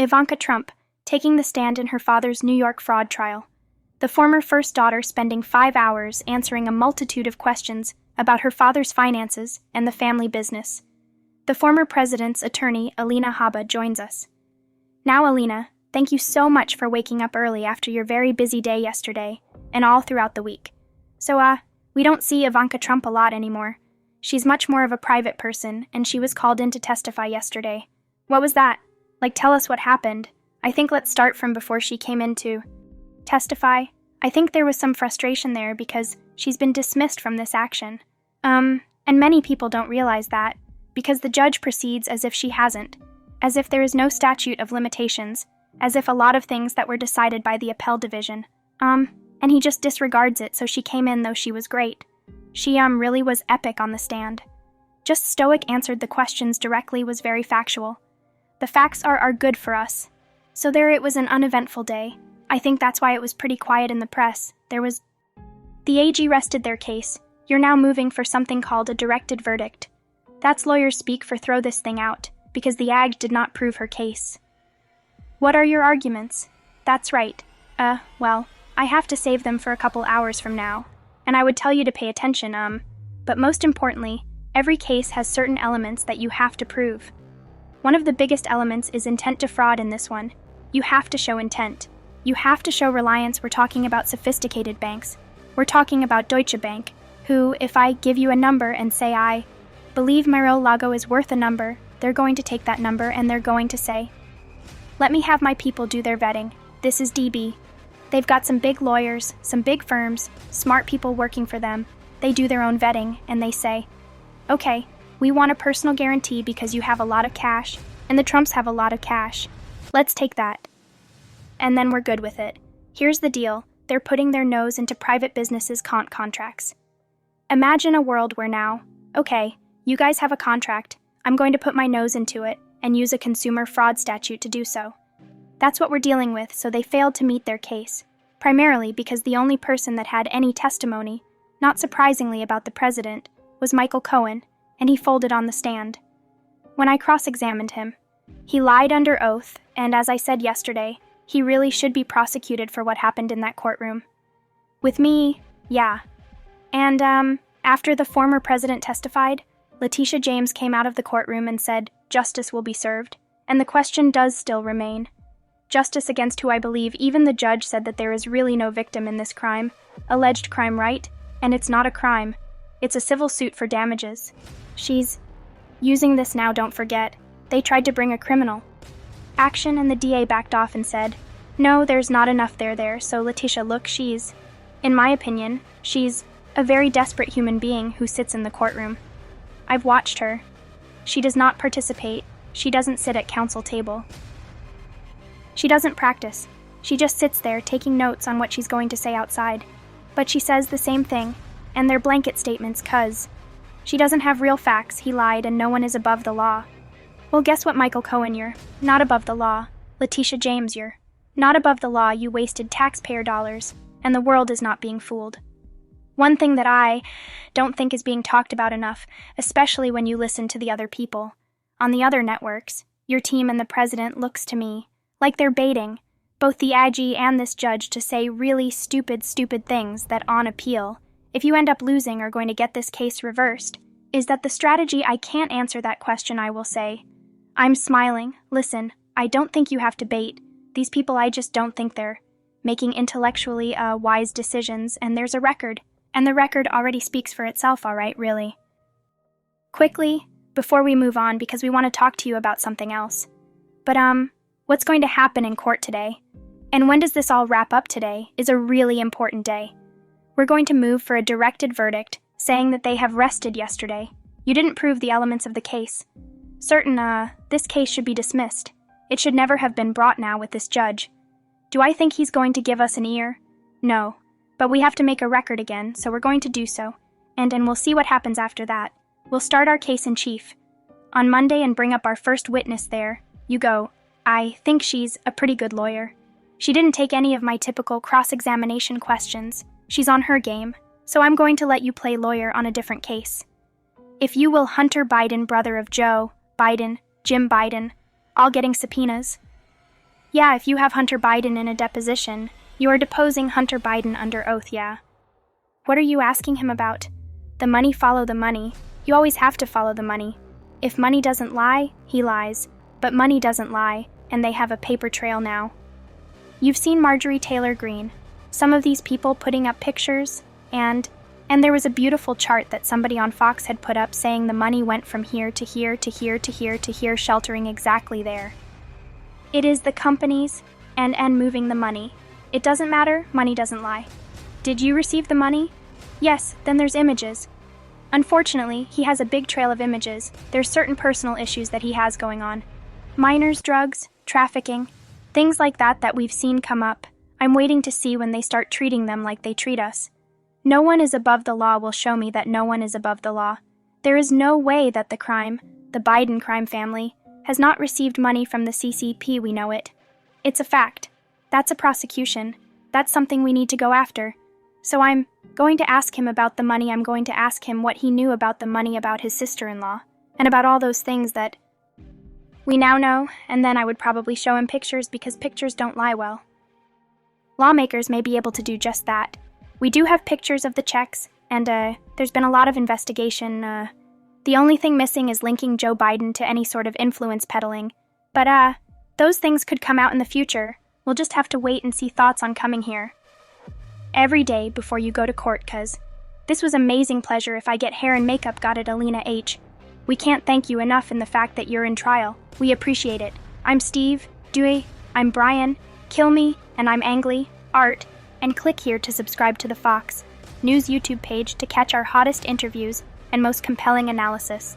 Ivanka Trump, taking the stand in her father's New York fraud trial. The former first daughter spending 5 hours answering a multitude of questions about her father's finances and the family business. The former president's attorney, Alina Habba, joins us. Now, Alina, thank you so much for waking up early after your very busy day yesterday and all throughout the week. So, we don't see Ivanka Trump a lot anymore. She's much more of a private person, and she was called in to testify yesterday. What was that? Tell us what happened. I think let's start from before she came in to testify. I think there was some frustration there because she's been dismissed from this action. And many people don't realize that, because the judge proceeds as if she hasn't, as if there is no statute of limitations, as if a lot of things that were decided by the appellate division. And he just disregards it, so she came in though she was great. She, really was epic on the stand. Just stoic, answered the questions directly, was very factual. The facts are good for us. So there it was, an uneventful day. I think that's why it was pretty quiet in the press. The AG rested their case. You're now moving for something called a directed verdict. That's lawyers speak for throw this thing out, because the AG did not prove her case. What are your arguments? That's right. Well, I have to save them for a couple hours from now, and I would tell you to pay attention, but most importantly, every case has certain elements that you have to prove. One of the biggest elements is intent to fraud in this one. You have to show intent. You have to show reliance. We're talking about sophisticated banks. We're talking about Deutsche Bank, who, if I give you a number and say I believe Mar-a-Lago is worth a number, they're going to take that number and they're going to say, let me have my people do their vetting. This is DB. They've got some big lawyers, some big firms, smart people working for them. They do their own vetting and they say, okay, we want a personal guarantee because you have a lot of cash, and the Trumps have a lot of cash. Let's take that. And then we're good with it. Here's the deal. They're putting their nose into private businesses' contracts. Imagine a world where now, okay, you guys have a contract. I'm going to put my nose into it and use a consumer fraud statute to do so. That's what we're dealing with, so they failed to meet their case, primarily because the only person that had any testimony, not surprisingly about the president, was Michael Cohen, and he folded on the stand. When I cross-examined him, he lied under oath, and as I said yesterday, he really should be prosecuted for what happened in that courtroom. With me, yeah. And, after the former president testified, Letita James came out of the courtroom and said, justice will be served, and the question does still remain. Justice against who I believe even the judge said that there is really no victim in this crime, alleged crime, right? And it's not a crime. It's a civil suit for damages. She's using this now, don't forget. They tried to bring a criminal action and the DA backed off and said, no, there's not enough there. So Letita, look, she's, in my opinion, she's a very desperate human being who sits in the courtroom. I've watched her. She does not participate. She doesn't sit at counsel table. She doesn't practice. She just sits there taking notes on what she's going to say outside. But she says the same thing, and they're blanket statements 'cause she doesn't have real facts. He lied and no one is above the law. Well, guess what, Michael Cohen, you're not above the law. Letita James, you're not above the law. You wasted taxpayer dollars, and the world is not being fooled. One thing that I don't think is being talked about enough, especially when you listen to the other people on the other networks, your team and the president, looks to me like they're baiting both the AG and this judge to say really stupid things that on appeal, if you end up losing, are going to get this case reversed. Is that the strategy? I can't answer that question, I will say. I'm smiling. Listen, I don't think you have to bait. These people, I just don't think they're making intellectually wise decisions, and there's a record. And the record already speaks for itself, all right, really. Quickly, before we move on, because we want to talk to you about something else. But, what's going to happen in court today? And when does this all wrap up today is a really important day. We're going to move for a directed verdict, saying that they have rested yesterday. You didn't prove the elements of the case. This case should be dismissed. It should never have been brought now with this judge. Do I think he's going to give us an ear? No. But we have to make a record again, so we're going to do so. And we'll see what happens after that. We'll start our case in chief on Monday and bring up our first witness there. You go. I think she's a pretty good lawyer. She didn't take any of my typical cross-examination questions. She's on her game, so I'm going to let you play lawyer on a different case. If you will, Hunter Biden, brother of Joe Biden, Jim Biden, all getting subpoenas. Yeah, if you have Hunter Biden in a deposition, you are deposing Hunter Biden under oath, yeah. What are you asking him about? The money follow the money. You always have to follow the money. If money doesn't lie, he lies. But money doesn't lie, and they have a paper trail now. You've seen Marjorie Taylor Greene. Some of these people putting up pictures, and there was a beautiful chart that somebody on Fox had put up saying the money went from here to here to here to here to here, sheltering exactly there. It is the companies and moving the money. It doesn't matter, money doesn't lie. Did you receive the money? Yes, then there's images. Unfortunately, he has a big trail of images. There's certain personal issues that he has going on. Minors, drugs, trafficking, things like that we've seen come up. I'm waiting to see when they start treating them like they treat us. No one is above the law will show me that no one is above the law. There is no way that the Biden crime family, has not received money from the CCP, we know it. It's a fact. That's a prosecution. That's something we need to go after. So I'm going to ask him about the money. I'm going to ask him what he knew about the money, about his sister-in-law, and about all those things that we now know, and then I would probably show him pictures because pictures don't lie well. Lawmakers may be able to do just that. We do have pictures of the checks, and there's been a lot of investigation. The only thing missing is linking Joe Biden to any sort of influence peddling. But those things could come out in the future. We'll just have to wait and see thoughts on coming here. Every day before you go to court, cuz this was amazing pleasure if I get hair and makeup got at Alina H. We can't thank you enough in the fact that you're in trial. We appreciate it. I'm Steve, Dewey, I'm Brian, Kill Me, and I'm Angly, Art, and click here to subscribe to the Fox News YouTube page to catch our hottest interviews and most compelling analysis.